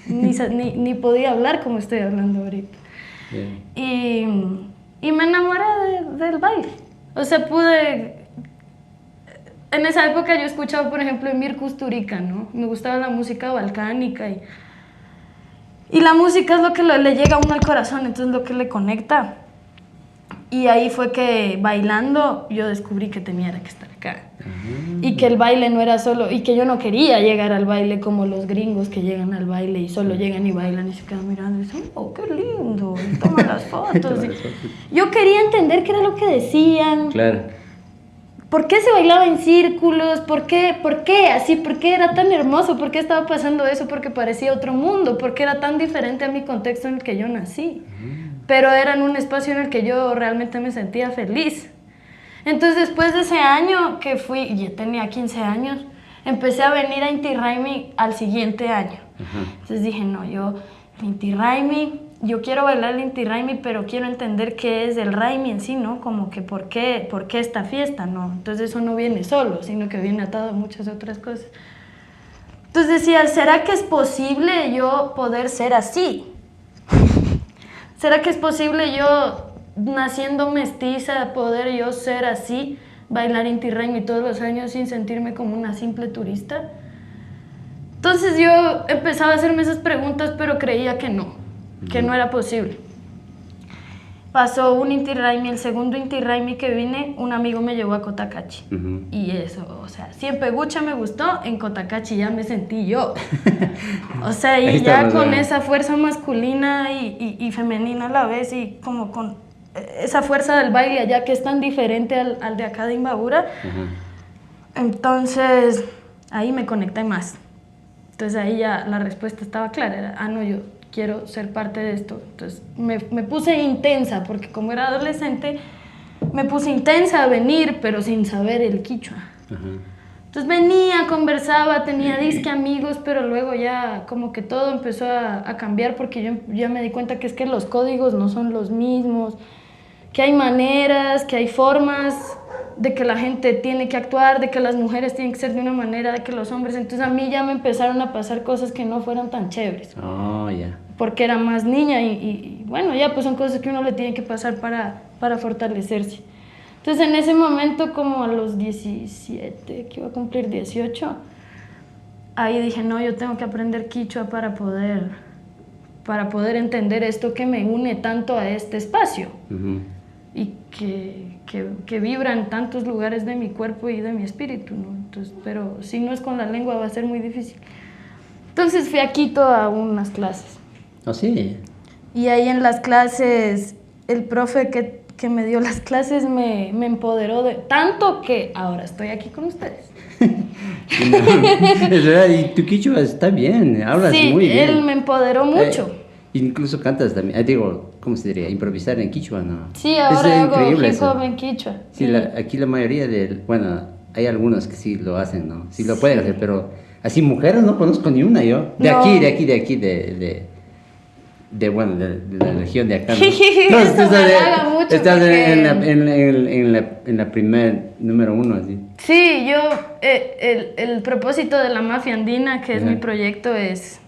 ni podía hablar como estoy hablando ahorita. Y me enamoré del baile. O sea, en esa época yo escuchaba, por ejemplo, Emir Kusturica, ¿no? Me gustaba la música balcánica y la música es lo que le llega a uno al corazón, entonces lo que le conecta. Y ahí fue que bailando yo descubrí que tenía que estar acá. Y que el baile no era solo, y que yo no quería llegar al baile como los gringos que llegan al baile y solo llegan y bailan y se quedan mirando y dicen, oh, qué lindo, y toman las fotos. Yo quería entender qué era lo que decían. Claro. ¿Por qué se bailaba en círculos? ¿Por qué así? ¿Por qué era tan hermoso? ¿Por qué estaba pasando eso? Porque parecía otro mundo. ¿Por qué era tan diferente a mi contexto en el que yo nací? Pero era en un espacio en el que yo realmente me sentía feliz. Entonces, después de ese año que fui, y ya tenía 15 años, empecé a venir a Inti Raymi al siguiente año. Entonces dije, no, Inti Raymi, yo quiero bailar el Inti Raymi, pero quiero entender qué es el Raymi en sí, ¿no? Como que por qué esta fiesta, ¿no? Entonces eso no viene solo, sino que viene atado a muchas otras cosas. Entonces decía, ¿será que es posible yo poder ser así? ¿Será que es posible yo, naciendo mestiza, poder yo ser así, bailar Inti Raymi todos los años sin sentirme como una simple turista? Entonces yo empezaba a hacerme esas preguntas, pero creía que no era posible. Pasó un Inti Raymi, el segundo Inti Raymi que vine, un amigo me llevó a Cotacachi. Y eso, o sea, siempre Bucha me gustó, en Cotacachi ya me sentí yo. O sea, y ya con esa fuerza masculina y femenina a la vez, y como con esa fuerza del baile allá que es tan diferente al de acá de Imbabura. Entonces, ahí me conecté más. Entonces ahí ya la respuesta estaba clara, era, no, yo quiero ser parte de esto. Entonces me puse intensa, porque como era adolescente, me puse intensa a venir, pero sin saber el quichua. Entonces venía, conversaba, tenía disque amigos, pero luego ya como que todo empezó a cambiar, porque yo ya me di cuenta que es que los códigos no son los mismos, que hay maneras, que hay formas de que la gente tiene que actuar, de que las mujeres tienen que ser de una manera, de que los hombres. Entonces a mí ya me empezaron a pasar cosas que no fueron tan chéveres. Porque era más niña y bueno, ya pues son cosas que uno le tiene que pasar para fortalecerse. Entonces en ese momento, como a los 17, que iba a cumplir 18, ahí dije, no, yo tengo que aprender quichua para poder entender esto que me une tanto a este espacio. Y que vibra en tantos lugares de mi cuerpo y de mi espíritu, ¿no? Entonces, pero si no es con la lengua va a ser muy difícil. Entonces fui a Quito a unas clases. Sí. Y ahí en las clases, el profe que me dio las clases me empoderó tanto que ahora estoy aquí con ustedes. Es verdad, y tu quichua está bien, hablas muy bien. Sí, él me empoderó mucho. Incluso cantas también, digo, ¿cómo se diría? Improvisar en quichua, ¿no? Sí, ahora hago hip hop en quichua. Sí, aquí la mayoría bueno, hay algunos que sí lo hacen, ¿no? Sí lo pueden hacer, pero así mujeres no conozco ni una yo. De aquí, bueno, de la región de acá, ¿no? No, estás en la primer número 1, así. Sí, yo, el propósito de la Mafia Andina, que es mi proyecto, es...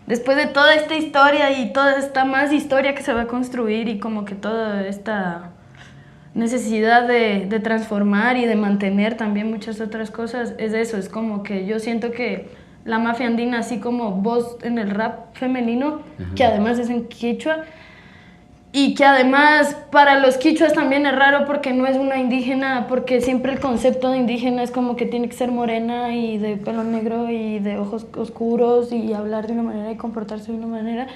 Después de toda esta historia y toda esta más historia que se va a construir y como que toda esta necesidad de transformar y de mantener también muchas otras cosas, es eso, es como que yo siento que la Mafia Andina, así como voz en el rap femenino, que además es en quichua, y que además para los quichuas también es raro porque no es una indígena, porque siempre el concepto de indígena es como que tiene que ser morena y de pelo negro y de ojos oscuros y hablar de una manera y comportarse de una manera.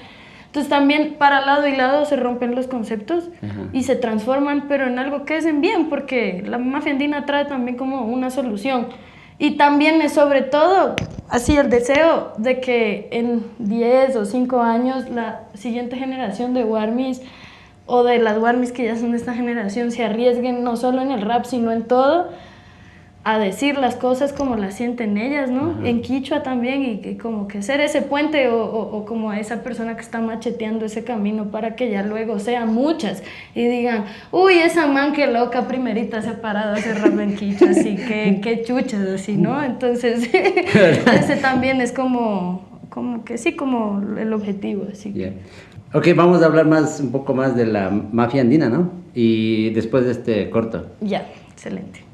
Entonces también para lado y lado se rompen los conceptos y se transforman, pero en algo que es en bien, porque la Mafia Andina trae también como una solución. Y también es sobre todo así el deseo de que en 10 o 5 años la siguiente generación de warmis o de las warmis que ya son de esta generación se arriesguen no solo en el rap sino en todo a decir las cosas como las sienten ellas, ¿no? En quichua también, y como que ser ese puente o como esa persona que está macheteando ese camino para que ya luego sean muchas y digan, uy, esa man que loca primerita se ha parado a hacer rap en quichua, así que chuchas, así, ¿no? Entonces ese también es como como que sí, como el objetivo, así que... Yeah. Ok, vamos a hablar un poco más de la mafia andina, ¿no? Y después de este corto. Ya, excelente.